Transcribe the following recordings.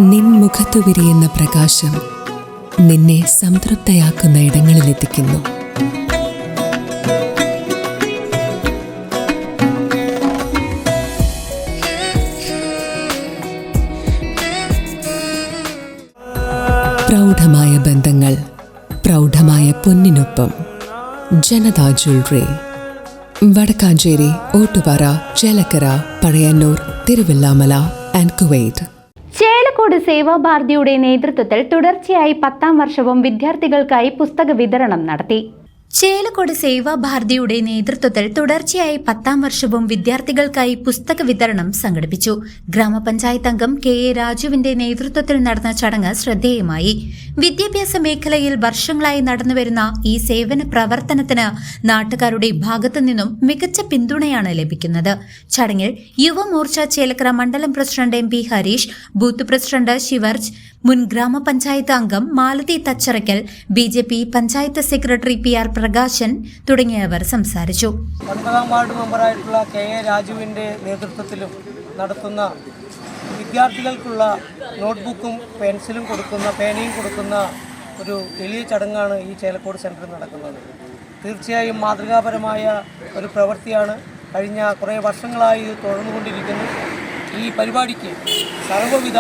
നിൻ മുഖത്തു വിരിയുന്ന പ്രകാശം നിന്നെ സംതൃപ്തയാക്കുന്ന ഇടങ്ങളിലെത്തിക്കുന്നു. പ്രൗഢമായ ബന്ധങ്ങൾ, പ്രൗഢമായ പൊന്നിനൊപ്പം. Janata jewellery, Vadakkanchery, Ottupara, Chelakkara, Pazhayannur, Thiruvilwamala and Kuwait. Chelakkode സേവാഭാരതിയുടെ നേതൃത്വത്തിൽ തുടർച്ചയായി 10ാം വർഷവും വിദ്യാർത്ഥികൾക്കായി പുസ്തക വിതരണം നടത്തി. ചേലക്കോട് സേവാഭാരതിയുടെ നേതൃത്വത്തിൽ തുടർച്ചയായി 10ാം വർഷവും വിദ്യാർത്ഥികൾക്കായി പുസ്തക വിതരണം സംഘടിപ്പിച്ചു. ഗ്രാമപഞ്ചായത്ത് അംഗം കെ എ രാജുവിന്റെ നേതൃത്വത്തിൽ നടന്ന ചടങ്ങ് ശ്രദ്ധേയമായി. വിദ്യാഭ്യാസ മേഖലയിൽ വർഷങ്ങളായി നടന്നുവരുന്ന ഈ സേവന പ്രവർത്തനത്തിന് നാട്ടുകാരുടെ ഭാഗത്തുനിന്നും മികച്ച പിന്തുണയാണ് ലഭിക്കുന്നത്. ചടങ്ങിൽ യുവമോർച്ച ചേലക്കര മണ്ഡലം president MP Hareesh, booth president ശിവർജ്, മുൻ ഗ്രാമപഞ്ചായത്ത് അംഗം Malathi Thacharakkal, BJP panchayat secretary PR Prakashan തുടങ്ങിയവർ സംസാരിച്ചു. 9ാം വാർഡ് മെമ്പറായിട്ടുള്ള കെ എ രാജുവിൻ്റെ നേതൃത്വത്തിലും നടത്തുന്ന വിദ്യാർത്ഥികൾക്കുള്ള നോട്ട്ബുക്കും പെൻസിലും പേനയും കൊടുക്കുന്ന ഒരു വലിയ ചടങ്ങാണ് ഈ ചേലക്കോട് സെൻറ്ററിൽ നടക്കുന്നത്. തീർച്ചയായും മാതൃകാപരമായ ഒരു പ്രവൃത്തിയാണ്. കഴിഞ്ഞ കുറേ വർഷങ്ങളായി ഇത് തുടർന്നുകൊണ്ടിരിക്കുന്നു. ഈ പരിപാടിക്ക് സർവ്വവിധ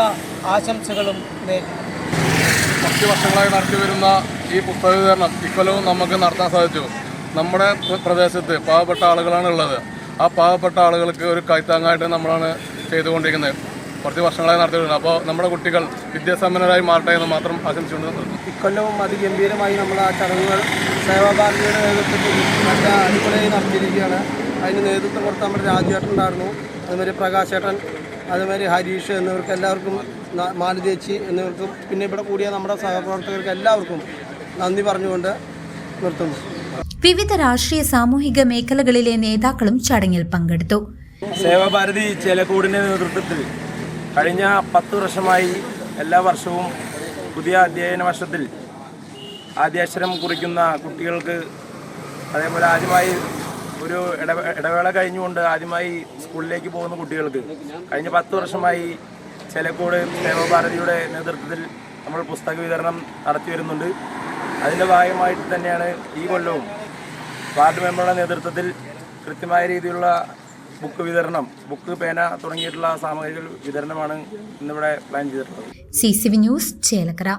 ആശംസകളും നേരുന്നു. 10 വർഷങ്ങളായി നടത്തി വരുന്ന ഈ പുസ്തക വിതരണം ഇക്കൊല്ലവും നമുക്ക് നടത്താൻ സാധിച്ചു. നമ്മുടെ പ്രദേശത്ത് പാവപ്പെട്ട ആളുകളാണ് ഉള്ളത്. ആ പാവപ്പെട്ട ആളുകൾക്ക് ഒരു കൈത്താങ്ങായിട്ട് നമ്മളാണ് ചെയ്തുകൊണ്ടിരിക്കുന്നത്. കുറച്ച് വർഷങ്ങളായി നടത്തിയിട്ടുണ്ട്. അപ്പോൾ നമ്മുടെ കുട്ടികൾ വിദ്യാസമ്പന്നരായി മാറട്ടെ എന്ന് മാത്രം ആശംസിച്ചുകൊണ്ട് ഇക്കൊല്ലവും അതിഗംഭീരമായി നമ്മൾ ആ ചടങ്ങുകൾ സേവാഭാരതിയുടെ നേതൃത്വത്തിൽ നല്ല അടിപൊളിയായി നടത്തിയിരിക്കുകയാണ്. അതിന് നേതൃത്വം കൊടുത്ത നമ്മുടെ രാജുവേട്ടൻ ഉണ്ടായിരുന്നു, അതുമാതിരി പ്രകാശേട്ടൻ, അതുമാതിരി ഹരീഷ് എന്നിവർക്ക് എല്ലാവർക്കും, മാലതേച്ചി എന്നിവർക്കും, പിന്നെ ഇവിടെ കൂടിയ നമ്മുടെ സഹപ്രവർത്തകർക്ക് എല്ലാവർക്കും നന്ദി പറഞ്ഞുകൊണ്ട് നിർത്തുന്നു. വിവിധ രാഷ്ട്രീയ സാമൂഹിക മേഖലകളിലെ നേതാക്കളും ചടങ്ങിൽ പങ്കെടുത്തു. സേവാഭാരതി ചേലക്കോടിൻ്റെ നേതൃത്വത്തിൽ കഴിഞ്ഞ 10 വർഷമായി എല്ലാ വർഷവും പുതിയ അധ്യയന വർഷത്തിൽ ആദ്യാക്ഷരം കുറിക്കുന്ന കുട്ടികൾക്ക്, അതേപോലെ ആദ്യമായി ഒരു ഇടവേള കഴിഞ്ഞുകൊണ്ട് ആദ്യമായി സ്കൂളിലേക്ക് പോകുന്ന കുട്ടികൾക്ക് കഴിഞ്ഞ 10 വർഷമായി ചേലക്കോട് സേവാഭാരതിയുടെ നേതൃത്വത്തിൽ നമ്മൾ പുസ്തക വിതരണം നടത്തി വരുന്നുണ്ട്. അതിൻ്റെ ഭാഗമായിട്ട് തന്നെയാണ് ഈ കൊല്ലവും വാർഡ് മെമ്പറുടെ നേതൃത്വത്തിൽ കൃത്യമായ രീതിയിലുള്ള ബുക്ക് വിതരണം, ബുക്ക്, പേന തുടങ്ങിയിട്ടുള്ള സാമഗ്രികൾ വിതരണമാണ് ഇന്നിവിടെ പ്ലാൻ ചെയ്തിട്ടുള്ളത്. CCV news, Chelakkara.